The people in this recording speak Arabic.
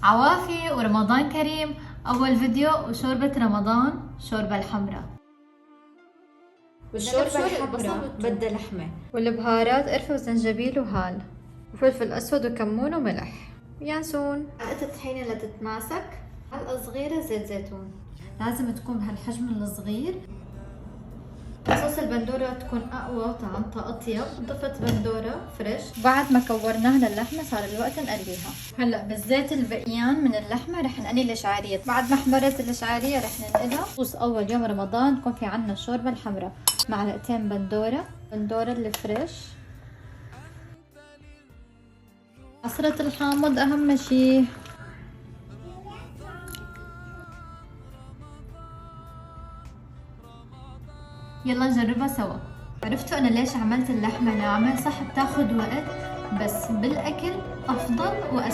عوافي ورمضان كريم. أول فيديو وشوربة رمضان، شوربة الحمراء. والشوربة الحمراء بدها لحمة، والبهارات قرفة وزنجبيل وهال وفلفل أسود وكمون وملح ويانسون. معلقة الطحينة لتتماسك، معلقة صغيرة زيت زيتون، لازم تكون بهالحجم الصغير. صوص البندورة تكون أقوى وطعمتها أطيب. ضفت بندورة فريش. بعد ما كورناها للحمة صار الوقت نقليها. هلا بالزيت البقيان من اللحمة رح نقلي الشعارية. بعد ما حمرت الشعارية رح ننقلها. طقوس أول يوم رمضان تكون في عنا الشوربة الحمراء، معلقتين بندورة الفريش، عصرة الحامض أهم شي. يلا نجربها سوا. عرفتوا انا ليش عملت اللحمة ناعمة؟ صح بتاخد وقت بس بالاكل افضل واسهل.